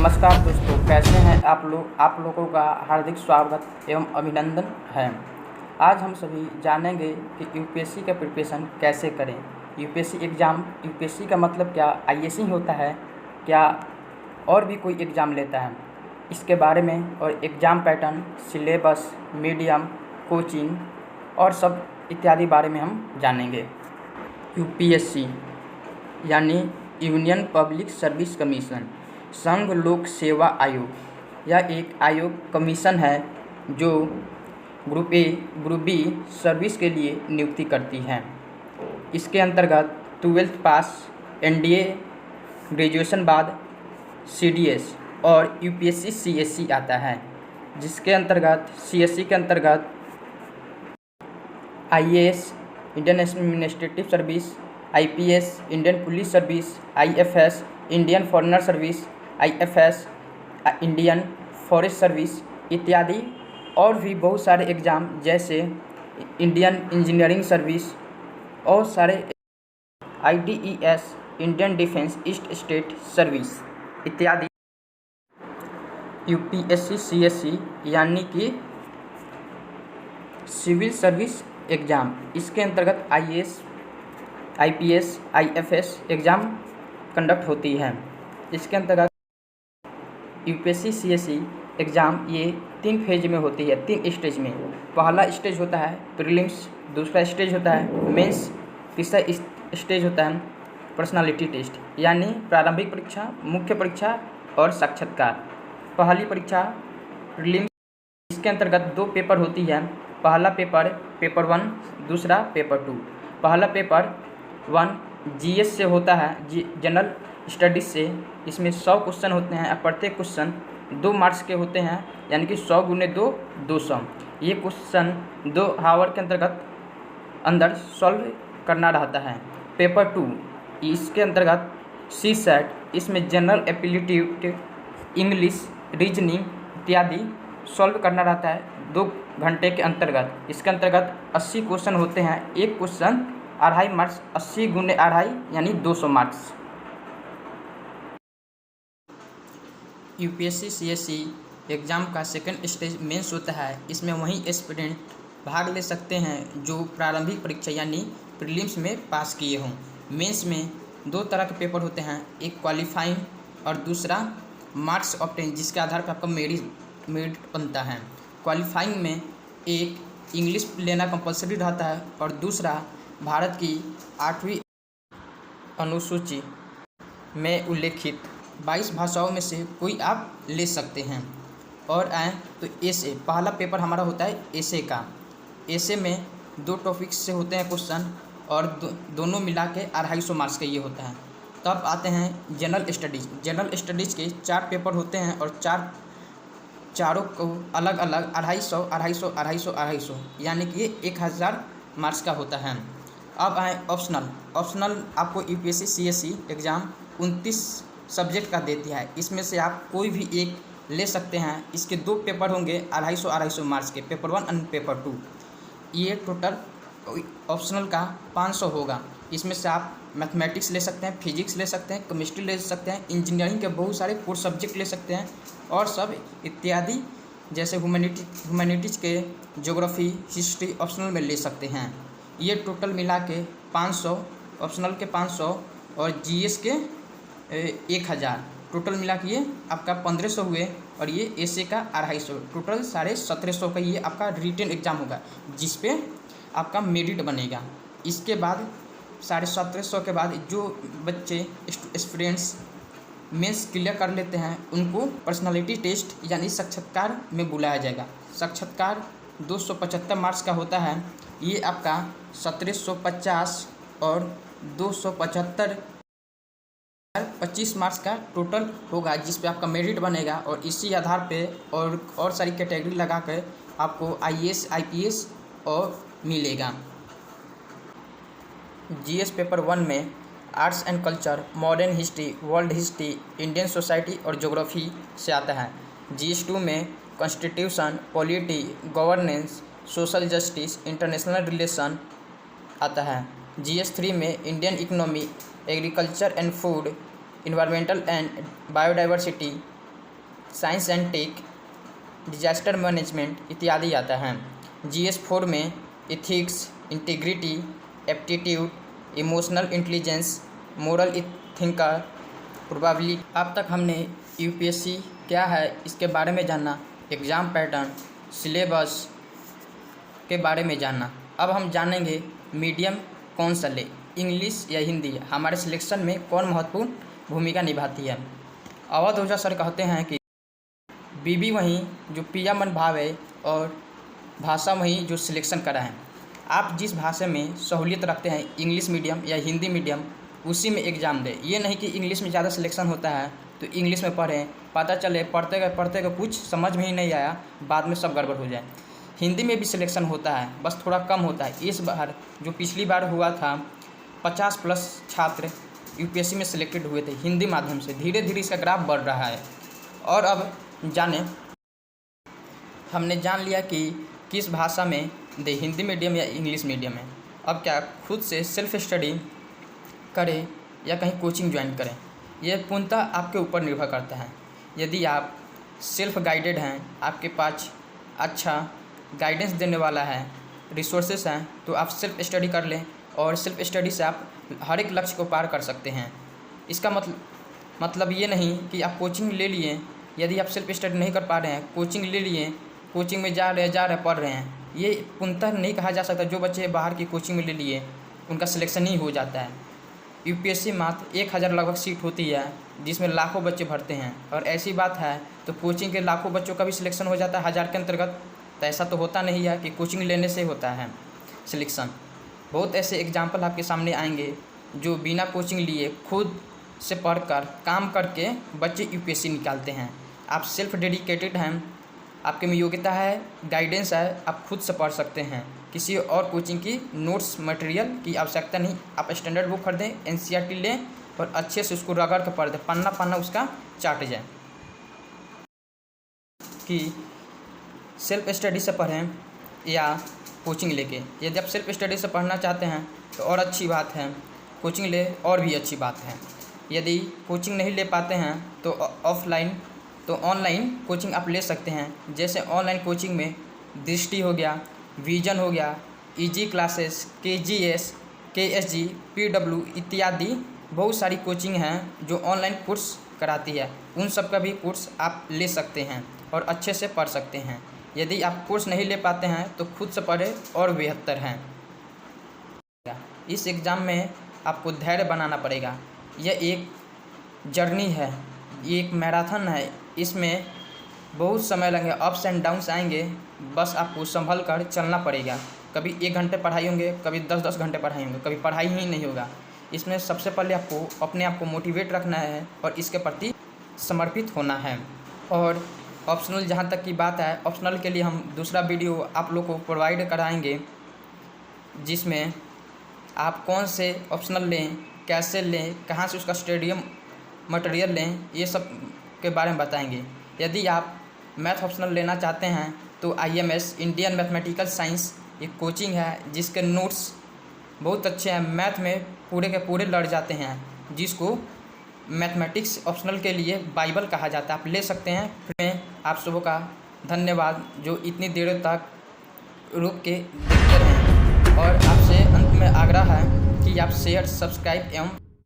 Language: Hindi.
नमस्कार दोस्तों, कैसे हैं आप लोग। आप लोगों का हार्दिक स्वागत एवं अभिनंदन है। आज हम सभी जानेंगे कि यूपीएससी का प्रिपरेशन कैसे करें। यूपीएससी एग्ज़ाम, यूपीएससी का मतलब क्या आईएएस ही होता है क्या और भी कोई एग्ज़ाम लेता है, इसके बारे में और exam pattern, syllabus, medium, coaching और सब इत्यादि बारे में हम जानेंगे। यूपीएससी यानी यूनियन पब्लिक सर्विस कमीशन, संघ लोक सेवा आयोग। यह एक आयोग कमीशन है जो group A, group B service के लिए नियुक्ति करती है। इसके अंतर्गत 12th पास, एनडीए, ग्रेजुएशन बाद सीडीएस और यूपीएससी सीएससी आता है, जिसके अंतर्गत सीएससी के अंतर्गत IAS, Indian administrative service, IPS, Indian police service, IFS, Indian foreigner service, IFS, Indian forest service इत्यादि और भी बहुत सारे एग्ज़ाम जैसे इंडियन इंजीनियरिंग सर्विस और सारे IDES, Indian defence estate service इत्यादि। यूपीएससी सीएससी यानी कि सिविल सर्विस एग्ज़ाम, इसके अंतर्गत IAS, IPS, IFS exam conduct होती है। इसके अंतर्गत यूपीएससी सीएससी एग्ज़ाम ये 3 फेज में होती है, 3 स्टेज में। पहला स्टेज होता है प्रीलिम्स, दूसरा स्टेज होता है मेंस, तीसरा स्टेज होता है पर्सनालिटी टेस्ट यानी प्रारंभिक परीक्षा, मुख्य परीक्षा और साक्षात्कार। पहली परीक्षा प्रीलिम्स, इसके अंतर्गत 2 पेपर होती है। पहला पेपर पेपर 1, दूसरा पेपर 2। पहला पेपर 1 जीएस से होता है, जनरल स्टडीज़ से। इसमें 100 क्वेश्चन होते हैं और प्रत्येक क्वेश्चन 2 मार्क्स के होते हैं, यानी कि 100 × 2 200। ये क्वेश्चन 2 आवर के अंदर सॉल्व करना रहता है। पेपर 2 इसके अंतर्गत सी सेट, इसमें जनरल एप्टीट्यूड, इंग्लिश, रीजनिंग इत्यादि सॉल्व करना रहता है 2 घंटे के अंतर्गत। इसके अंतर्गत 80 क्वेश्चन होते हैं, एक क्वेश्चन 2.5 मार्क्स, 80 × 2.5 यानी 200 मार्क्स। यूपीएससी सीएससी एग्ज़ाम का सेकंड स्टेज मेंस होता है। इसमें वही एस्पिरेंट भाग ले सकते हैं जो प्रारंभिक परीक्षा यानी प्रीलिम्स में पास किए हों। मेंस में 2 तरह के पेपर होते हैं, एक क्वालिफाइंग और दूसरा मार्क्स ऑब्टेन, जिसके आधार पर आपका मेरिट बनता है। क्वालिफाइंग में एक इंग्लिश लेना कंपलसरी रहता है और दूसरा भारत की 8वीं अनुसूची में उल्लेखित 22 भाषाओं में से कोई आप ले सकते हैं। और आए तो एसे, पहला पेपर हमारा होता है एसे का। एसे में 2 टॉपिक्स से होते हैं क्वेश्चन और दोनों मिला के 250 मार्क्स का ये होता है। तब आते हैं जनरल स्टडीज़। जनरल स्टडीज़ के 4 पेपर होते हैं और चारों को अलग अलग 250, 250, 250, 250 यानी कि ये 1000 मार्क्स का होता है। अब आए ऑप्शनल। ऑप्शनल आपको यूपीएससी सीएससी एग्ज़ाम 29 सब्जेक्ट का देती है। इसमें से आप कोई भी एक ले सकते हैं। इसके 2 पेपर होंगे 250, 250 मार्क्स के, पेपर 1 और पेपर 2। ये टोटल ऑप्शनल का 500 होगा। इसमें से आप मैथमेटिक्स ले सकते हैं, फिजिक्स ले सकते हैं, केमिस्ट्री ले सकते हैं, इंजीनियरिंग के बहुत सारे कोर सब्जेक्ट ले सकते हैं और सब इत्यादि जैसे ह्यूमैनिटीज़ के ज्योग्राफी, हिस्ट्री ऑप्शनल में ले सकते हैं। ये टोटल मिला के 500, ऑप्शनल के 500 और जीएस के 1000, टोटल मिला के ये आपका 1500 हुए। और ये एसे का 250, टोटल 1750 का ये आपका रिटन एग्ज़ाम होगा, जिस पे आपका मेरिट बनेगा। इसके बाद 1750 के बाद जो बच्चे स्टूडेंट्स मेंस क्लियर कर लेते हैं उनको पर्सनालिटी टेस्ट यानी साक्षात्कार में बुलाया जाएगा। साक्षात्कार 275 मार्क्स का होता है। ये आपका 1750 और 275 25 मार्क्स का टोटल होगा, जिस पे आपका मेरिट बनेगा। और इसी आधार पे और सारी कैटेगरी लगा कर आपको आईएएस, आईपीएस और मिलेगा। जीएस पेपर 1 में arts and culture, modern history, world history, Indian society और ज्योग्राफी से आता है। जीएस 2 में constitution, polity, governance, social justice, international relation आता है। जीएस 3 में Indian economy, agriculture and food, environmental and biodiversity science and tech, disaster management इत्यादि आता है। GS4 में ethics, integrity, aptitude, emotional intelligence, moral thinker, probability. अब तक हमने UPSC क्या है इसके बारे में जाना, एग्ज़ाम पैटर्न, सिलेबस के बारे में जाना। अब हम जानेंगे मीडियम कौन सा ले, इंग्लिश या हिंदी, हमारे सिलेक्शन में कौन महत्वपूर्ण भूमिका निभाती है। अवध ओझा सर कहते हैं कि बीबी वहीं जो पिया मन भावे और भाषा वहीं जो सिलेक्शन करा है। आप जिस भाषा में सहूलियत रखते हैं, इंग्लिश मीडियम या हिंदी मीडियम, उसी में एग्ज़ाम दें। ये नहीं कि इंग्लिश में ज़्यादा सिलेक्शन होता है तो इंग्लिश में पढ़ें, पता चले पढ़ते का कुछ समझ में ही नहीं आया, बाद में सब गड़बड़ हो जाए। हिंदी में भी सिलेक्शन होता है, बस थोड़ा कम होता है। इस बार जो पिछली बार हुआ था 50+ छात्र UPSC में सिलेक्टेड हुए थे हिंदी माध्यम से। धीरे धीरे इसका ग्राफ बढ़ रहा है। और अब हमने जान लिया कि किस भाषा में दे, हिंदी मीडियम या इंग्लिश मीडियम में। अब क्या खुद से सेल्फ स्टडी करें या कहीं कोचिंग ज्वाइन करें, यह पूर्णतः आपके ऊपर निर्भर करता है। यदि आप सेल्फ गाइडेड हैं, आपके पास अच्छा गाइडेंस देने वाला है, रिसोर्सेस हैं, तो आप सेल्फ स्टडी कर लें और सेल्फ स्टडी से आप हर एक लक्ष्य को पार कर सकते हैं। इसका मतलब ये नहीं कि आप कोचिंग ले लिए, यदि आप सेल्फ स्टडी नहीं कर पा रहे हैं, कोचिंग ले लिए, कोचिंग में जा रहे पढ़ रहे हैं, ये पूर्णतः नहीं कहा जा सकता। जो बच्चे बाहर की कोचिंग में ले लिए उनका सिलेक्शन ही हो जाता है। UPSC मात्र 1000 लगभग सीट होती है, जिसमें लाखों बच्चे भरते हैं। और ऐसी बात है तो कोचिंग के लाखों बच्चों का भी सिलेक्शन हो जाता है 1000 के अंतर्गत। तो ऐसा तो होता नहीं है कि कोचिंग लेने से होता है सिलेक्शन। बहुत ऐसे एग्जाम्पल आपके सामने आएंगे जो बिना कोचिंग लिए खुद से पढ़कर काम करके बच्चे UPSC निकालते हैं। आप सेल्फ डेडिकेटेड हैं, आपके में योग्यता है, गाइडेंस है, आप खुद से पढ़ सकते हैं। किसी और कोचिंग की नोट्स मटेरियल की आवश्यकता नहीं। आप स्टैंडर्ड बुक खरीदें, NCERT लें और अच्छे से उसको रगड़ कर पढ़ दें, पन्ना उसका चाट जाए। कि सेल्फ स्टडी से पढ़ें या कोचिंग लेके। यदि आप सेल्फ स्टडी से पढ़ना चाहते हैं तो और अच्छी बात है, कोचिंग ले और भी अच्छी बात है। यदि कोचिंग नहीं ले पाते हैं तो ऑनलाइन कोचिंग आप ले सकते हैं। जैसे ऑनलाइन कोचिंग में दृष्टि हो गया, विजन हो गया, EG classes, KGS, KSG, PW इत्यादि बहुत सारी कोचिंग हैं जो ऑनलाइन कोर्स कराती है। उन सब का भी कोर्स आप ले सकते हैं और अच्छे से पढ़ सकते हैं। यदि आप कोर्स नहीं ले पाते हैं तो खुद से पढ़े और बेहतर हैं। इस एग्ज़ाम में आपको धैर्य बनाना पड़ेगा। यह एक जर्नी है, ये एक मैराथन है। इसमें बहुत समय लगेगा, अप्स एंड डाउन्स आएंगे, बस आपको संभल कर चलना पड़ेगा। कभी 1 घंटे पढ़ाई होंगे, कभी 10-10 घंटे पढ़ाई होंगे, कभी पढ़ाई ही नहीं होगा। इसमें सबसे पहले आपको अपने आप को मोटिवेट रखना है और इसके प्रति समर्पित होना है। और ऑप्शनल जहाँ तक की बात है, ऑप्शनल के लिए हम दूसरा वीडियो आप लोग को प्रोवाइड कराएंगे, जिसमें आप कौन से ऑप्शनल लें, कैसे लें, कहाँ से उसका स्टडी मटेरियल लें, ये सब के बारे में बताएंगे। यदि आप मैथ ऑप्शनल लेना चाहते हैं तो IMS इंडियन मैथमेटिकल साइंस एक कोचिंग है जिसके नोट्स बहुत अच्छे हैं। मैथ में पूरे के पूरे लड़ जाते हैं, जिसको मैथमेटिक्स ऑप्शनल के लिए बाइबल कहा जाता है। आप ले सकते हैं। फिर आप सबों का धन्यवाद जो इतनी देर तक रुक के देखते रहें। और आपसे अंत में आग्रह है कि आप शेयर, सब्सक्राइब एवं